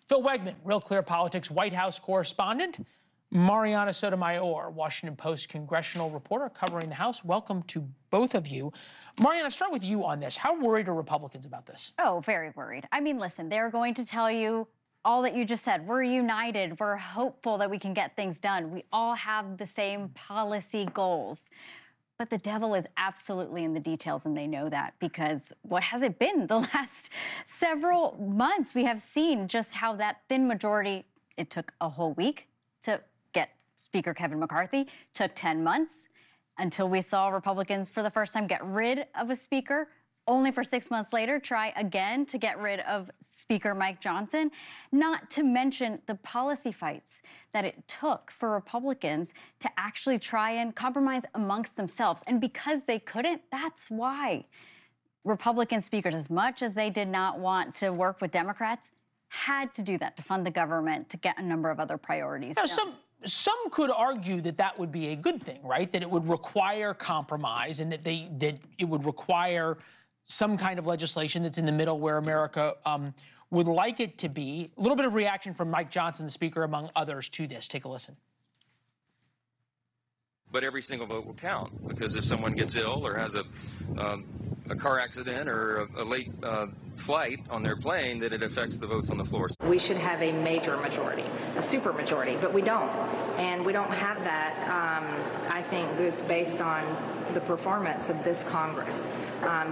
Phil Wegman, Real Clear Politics White House correspondent. Mariana Sotomayor, Washington Post congressional reporter covering the House. Welcome to both of you. Mariana, start with you on this. How worried are Republicans about this? Oh, very worried. I mean, listen, they're going to tell you all that you just said. We're united. We're hopeful that we can get things done. We all have the same policy goals. But the devil is absolutely in the details, and they know that, because what has it been the last several months? We have seen just how that thin majority, it took a whole week to get Speaker Kevin McCarthy, took 10 months until we saw Republicans for the first time get rid of a speaker, only for 6 months later try again to get rid of Speaker Mike Johnson, not to mention the policy fights that it took for Republicans to actually try and compromise amongst themselves. And because they couldn't, that's why Republican speakers, as much as they did not want to work with Democrats, had to do that to fund the government, to get a number of other priorities done. Some could argue that that would be a good thing, right? That it would require compromise, and that it would require some kind of legislation that's in the middle where America would like it to be. A little bit of reaction from Mike Johnson, the Speaker, among others, to this. Take a listen. But every single vote will count, because if someone gets ill or has a car accident or a late flight on their plane, that it affects the votes on the floor. We should have a major majority, a super majority, but we don't. And we don't have that, I think, is based on the performance of this Congress.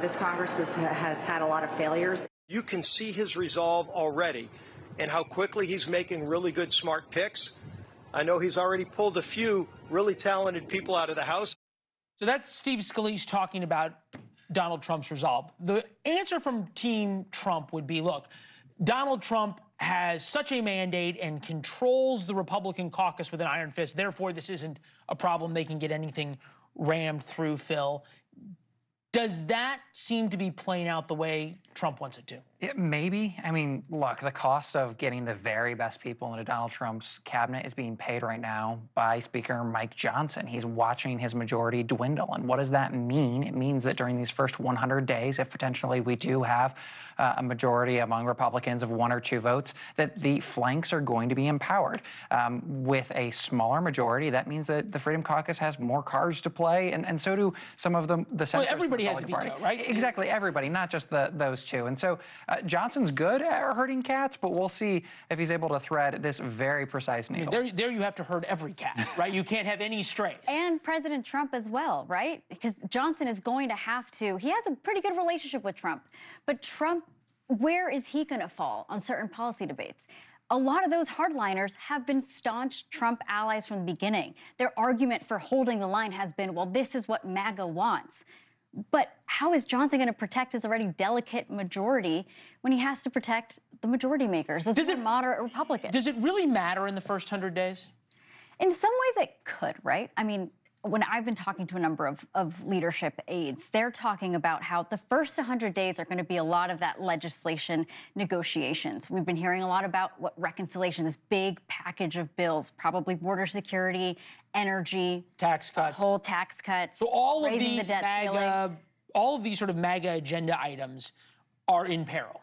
This Congress has had a lot of failures. You can see his resolve already and how quickly he's making really good, smart picks. I know he's already pulled a few really talented people out of the House. So that's Steve Scalise talking about Donald Trump's resolve. The answer from Team Trump would be, look, Donald Trump has such a mandate and controls the Republican caucus with an iron fist. Therefore, this isn't a problem. They can get anything rammed through, Phil. Does that seem to be playing out the way Trump wants it to? Maybe. I mean, look, the cost of getting the very best people into Donald Trump's cabinet is being paid right now by Speaker Mike Johnson. He's watching his majority dwindle. And what does that mean? It means that during these first 100 days, if potentially we do have a majority among Republicans of 1 or 2 votes, that the flanks are going to be empowered. With a smaller majority, that means that the Freedom Caucus has more cards to play, and so do some of the centrists. Well, everybody has a veto, right? Exactly, everybody, not just those two. And so Johnson's good at herding cats, but we'll see if he's able to thread this very precise needle. There you have to herd every cat, right? You can't have any strays. And President Trump as well, right? Because Johnson is going to have to. He has a pretty good relationship with Trump, but Trump, where is he going to fall on certain policy debates? A lot of those hardliners have been staunch Trump allies from the beginning. Their argument for holding the line has been, well, this is what MAGA wants. But how is Johnson going to protect his already delicate majority when he has to protect the majority makers, those moderate Republicans? Does it really matter in the first 100 days? In some ways it could, right? I mean, when I've been talking to a number of leadership aides, they're talking about how the first 100 days are going to be a lot of that legislation negotiations. We've been hearing a lot about what reconciliation, this big package of bills, probably border security, energy, tax cuts, whole tax cuts, so all of raising these the debt ceiling. All of these sort of MAGA agenda items are in peril.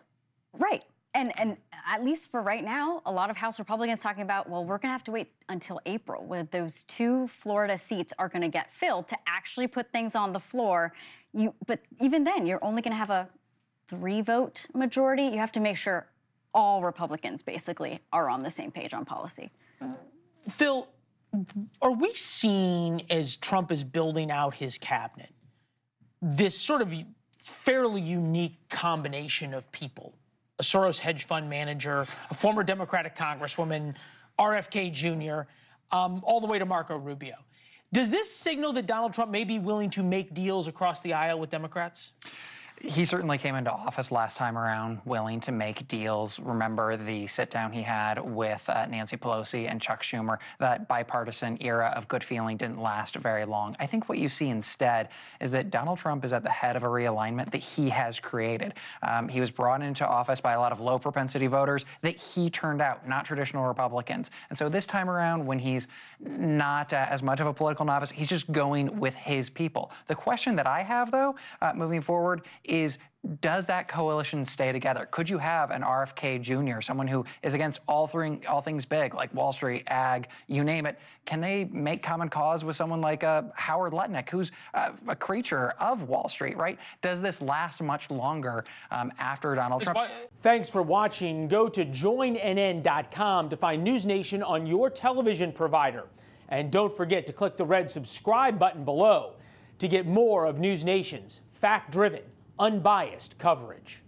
Right. And at least for right now, a lot of House Republicans talking about, well, we're going to have to wait until April when those 2 Florida seats are going to get filled to actually put things on the floor. But even then, you're only going to have a 3-vote majority. You have to make sure all Republicans basically are on the same page on policy. Phil, are we seeing, as Trump is building out his cabinet, this sort of fairly unique combination of people? A Soros hedge fund manager, a former Democratic congresswoman, RFK Jr., all the way to Marco Rubio. Does this signal that Donald Trump may be willing to make deals across the aisle with Democrats? He certainly came into office last time around willing to make deals. Remember the sit-down he had with Nancy Pelosi and Chuck Schumer. That bipartisan era of good feeling didn't last very long. I think what you see instead is that Donald Trump is at the head of a realignment that he has created. He was brought into office by a lot of low-propensity voters that he turned out, not traditional Republicans. And so this time around, when he's not as much of a political novice, he's just going with his people. The question that I have, though, moving forward, is, does that coalition stay together? Could you have an RFK Jr., someone who is against all things big, like Wall Street, ag, you name it? Can they make common cause with someone like Howard Lutnick, who's a creature of Wall Street, right? Does this last much longer after Donald Trump? Thanks for watching. Go to joinnn.com to find NewsNation on your television provider. And don't forget to click the red subscribe button below to get more of NewsNation's fact-driven, unbiased coverage.